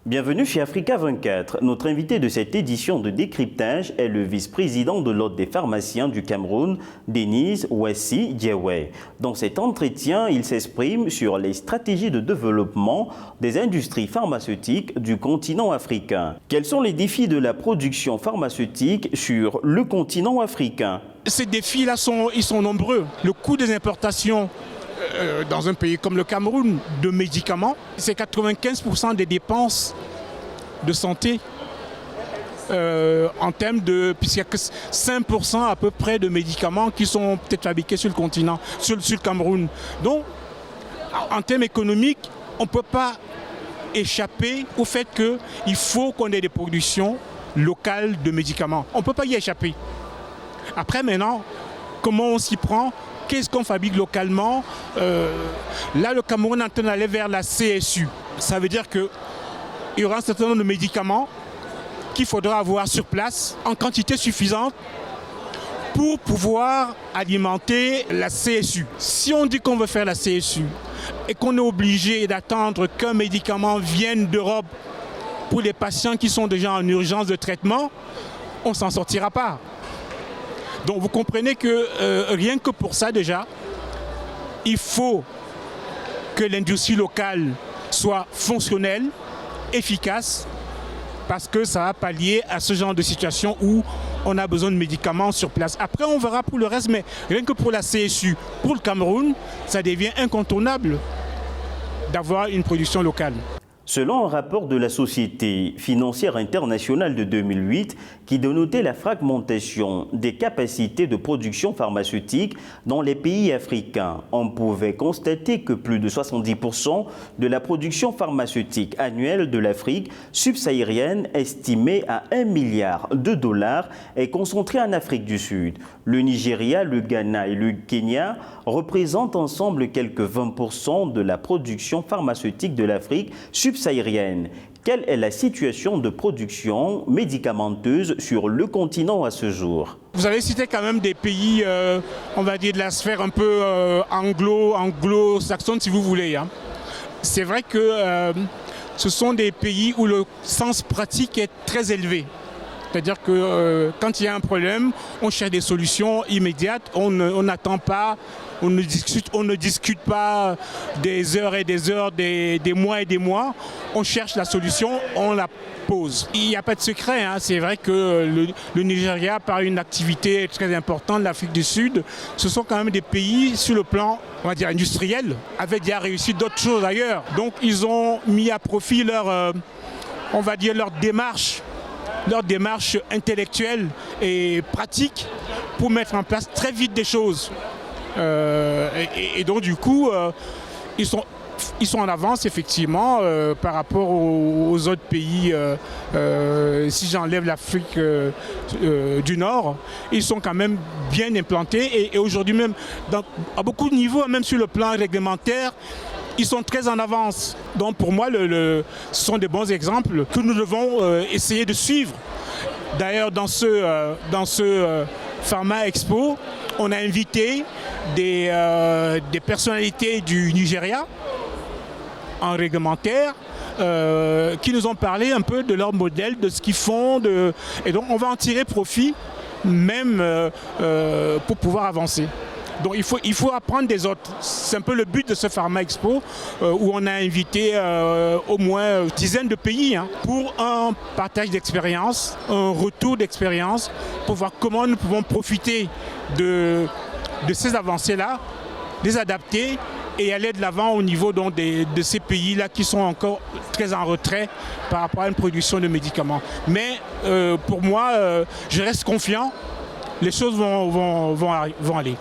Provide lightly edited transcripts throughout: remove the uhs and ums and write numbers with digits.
Bienvenue chez Africa 24. Notre invité de cette édition de décryptage est le vice-président de l'Ordre des pharmaciens du Cameroun, Denise Ouessi Djewe. Dans cet entretien, il s'exprime sur les stratégies de développement des industries pharmaceutiques du continent africain. Quels sont les défis de la production pharmaceutique sur le continent africain? Ces défis-là ils sont nombreux. Le coût des importations dans un pays comme le Cameroun de médicaments, c'est 95% des dépenses de santé en termes de... puisqu'il n'y a que 5% à peu près de médicaments qui sont peut-être fabriqués sur le continent, sur le Cameroun. Donc, en termes économiques, on ne peut pas échapper au fait qu'il faut qu'on ait des productions locales de médicaments. On ne peut pas y échapper. Après, maintenant, comment on s'y prend ? Qu'est-ce qu'on fabrique localement? Là, le Cameroun est en train d'aller vers la CSU. Ça veut dire qu'il y aura un certain nombre de médicaments qu'il faudra avoir sur place en quantité suffisante pour pouvoir alimenter la CSU. Si on dit qu'on veut faire la CSU et qu'on est obligé d'attendre qu'un médicament vienne d'Europe pour les patients qui sont déjà en urgence de traitement, on ne s'en sortira pas. Donc vous comprenez que rien que pour ça déjà, il faut que l'industrie locale soit fonctionnelle, efficace, parce que ça va pallier à ce genre de situation où on a besoin de médicaments sur place. Après on verra pour le reste, mais rien que pour la CSU, pour le Cameroun, ça devient incontournable d'avoir une production locale. Selon un rapport de la Société financière internationale de 2008 qui dénotait la fragmentation des capacités de production pharmaceutique dans les pays africains, on pouvait constater que plus de 70% de la production pharmaceutique annuelle de l'Afrique subsaharienne, estimée à 1 milliard de dollars, est concentrée en Afrique du Sud. Le Nigeria, le Ghana et le Kenya représentent ensemble quelques 20% de la production pharmaceutique de l'Afrique subsaharienne. Quelle est la situation de production médicamenteuse sur le continent à ce jour? Vous avez cité quand même des pays, on va dire de la sphère un peu anglo-saxonne si vous voulez. Hein. C'est vrai que ce sont des pays où le sens pratique est très élevé. C'est-à-dire que quand il y a un problème, on cherche des solutions immédiates, on n'attend pas, on ne discute pas des heures et des heures, des mois et des mois. On cherche la solution, on la pose. Il n'y a pas de secret, hein. C'est vrai que le Nigeria, par une activité très importante, l'Afrique du Sud, ce sont quand même des pays sur le plan, on va dire, industriel, avaient déjà réussi d'autres choses ailleurs. Donc ils ont mis à profit leur démarche intellectuelle et pratique pour mettre en place très vite des choses. Et donc du coup, ils sont en avance effectivement par rapport aux autres pays. Si j'enlève l'Afrique du Nord, ils sont quand même bien implantés et aujourd'hui même, à beaucoup de niveaux, même sur le plan réglementaire, ils sont très en avance. Donc pour moi, ce sont des bons exemples que nous devons essayer de suivre. D'ailleurs, dans ce Pharma Expo, on a invité des personnalités du Nigeria en réglementaire qui nous ont parlé un peu de leur modèle, de ce qu'ils font. Et donc on va en tirer profit même pour pouvoir avancer. Donc il faut apprendre des autres. C'est un peu le but de ce Pharma Expo où on a invité au moins une dizaine de pays hein, pour un partage d'expérience, un retour d'expérience pour voir comment nous pouvons profiter de ces avancées-là, les adapter et aller de l'avant au niveau donc, de ces pays-là qui sont encore très en retrait par rapport à une production de médicaments. Mais pour moi, je reste confiant, les choses vont aller.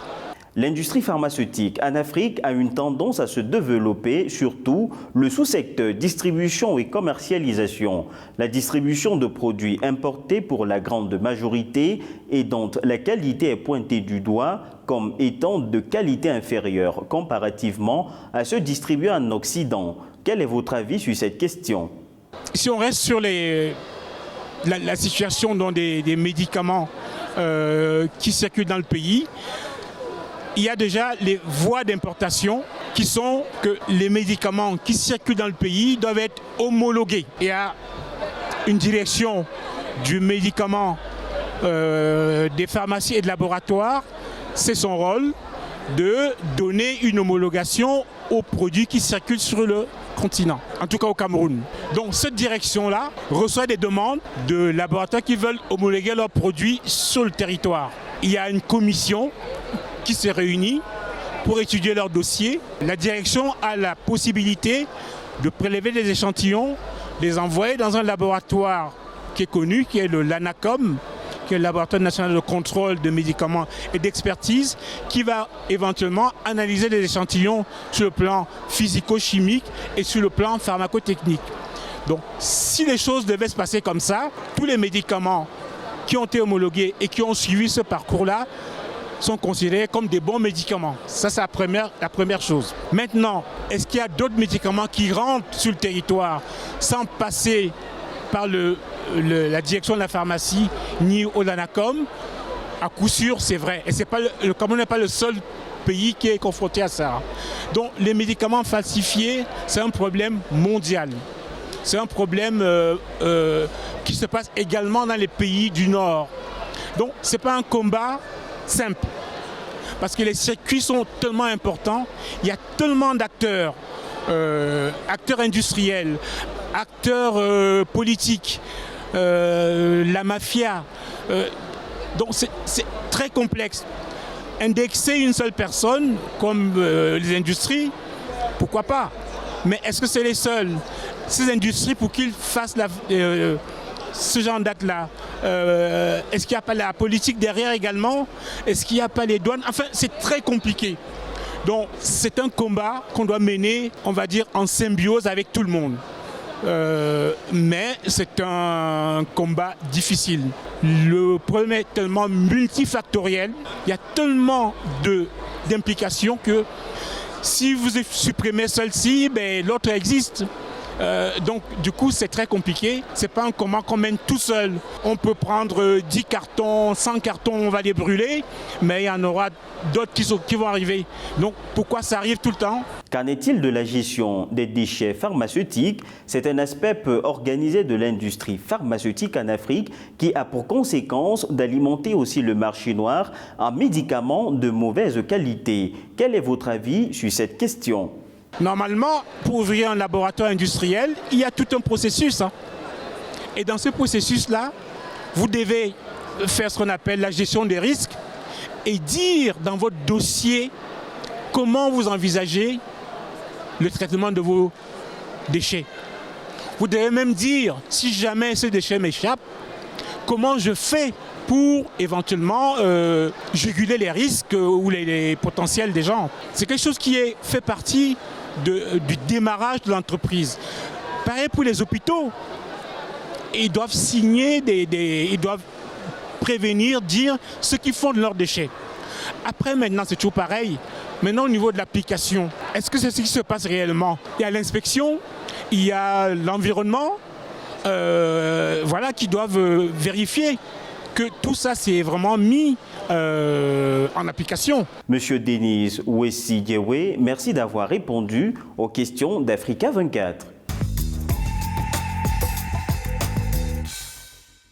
L'industrie pharmaceutique en Afrique a une tendance à se développer, surtout le sous-secteur distribution et commercialisation. La distribution de produits importés pour la grande majorité et dont la qualité est pointée du doigt comme étant de qualité inférieure comparativement à ceux distribués en Occident. Quel est votre avis sur cette question? Si on reste sur la situation dans des médicaments qui circulent dans le pays, il y a déjà les voies d'importation qui sont que les médicaments qui circulent dans le pays doivent être homologués. Il y a une direction du médicament, des pharmacies et de laboratoires. C'est son rôle de donner une homologation aux produits qui circulent sur le continent, en tout cas au Cameroun. Donc cette direction-là reçoit des demandes de laboratoires qui veulent homologuer leurs produits sur le territoire. Il y a une commission qui se réunit pour étudier leurs dossiers. La direction a la possibilité de prélever des échantillons, les envoyer dans un laboratoire qui est connu, qui est le LANACOM, qui est le laboratoire national de contrôle de médicaments et d'expertise, qui va éventuellement analyser les échantillons sur le plan physico-chimique et sur le plan pharmacotechnique. Donc, si les choses devaient se passer comme ça, tous les médicaments qui ont été homologués et qui ont suivi ce parcours-là sont considérés comme des bons médicaments. Ça, c'est la première chose. Maintenant, est-ce qu'il y a d'autres médicaments qui rentrent sur le territoire sans passer par la direction de la pharmacie ni au LANACOM? À coup sûr, c'est vrai. Et le Cameroun n'est pas le seul pays qui est confronté à ça. Donc, les médicaments falsifiés, c'est un problème mondial. C'est un problème qui se passe également dans les pays du Nord. Donc, ce n'est pas un combat simple. Parce que les circuits sont tellement importants, il y a tellement d'acteurs, acteurs industriels, acteurs politiques, la mafia. Donc c'est très complexe. Indexer une seule personne, comme les industries, pourquoi pas? Mais est-ce que c'est les seuls? Ces industries, pour qu'ils fassent ce genre d'acte-là, est-ce qu'il n'y a pas la politique derrière également? Est-ce qu'il n'y a pas les douanes? Enfin, c'est très compliqué. Donc, c'est un combat qu'on doit mener, on va dire, en symbiose avec tout le monde. Mais c'est un combat difficile. Le problème est tellement multifactoriel, il y a tellement d'implications que si vous supprimez celle-ci, ben, l'autre existe. Donc du coup c'est très compliqué, c'est pas un combat qu'on mène tout seul. On peut prendre 10 cartons, 100 cartons, on va les brûler, mais il y en aura d'autres qui vont arriver. Donc pourquoi ça arrive tout le temps? Qu'en est-il de la gestion des déchets pharmaceutiques? C'est un aspect peu organisé de l'industrie pharmaceutique en Afrique qui a pour conséquence d'alimenter aussi le marché noir en médicaments de mauvaise qualité. Quel est votre avis sur cette question? Normalement, pour ouvrir un laboratoire industriel, il y a tout un processus. Et dans ce processus-là, vous devez faire ce qu'on appelle la gestion des risques et dire dans votre dossier comment vous envisagez le traitement de vos déchets. Vous devez même dire, si jamais ce déchet m'échappe, comment je fais pour éventuellement juguler les risques ou les potentiels des gens. C'est quelque chose qui fait partie du démarrage de l'entreprise. Pareil pour les hôpitaux. Ils doivent signer, ils doivent prévenir, dire ce qu'ils font de leurs déchets. Après, maintenant, c'est toujours pareil. Maintenant, au niveau de l'application, est-ce que c'est ce qui se passe réellement? Il y a l'inspection, il y a l'environnement, voilà, qui doivent vérifier que tout ça c'est vraiment mis en application. Monsieur Denis Ouessi Djewe, merci d'avoir répondu aux questions d'Africa 24.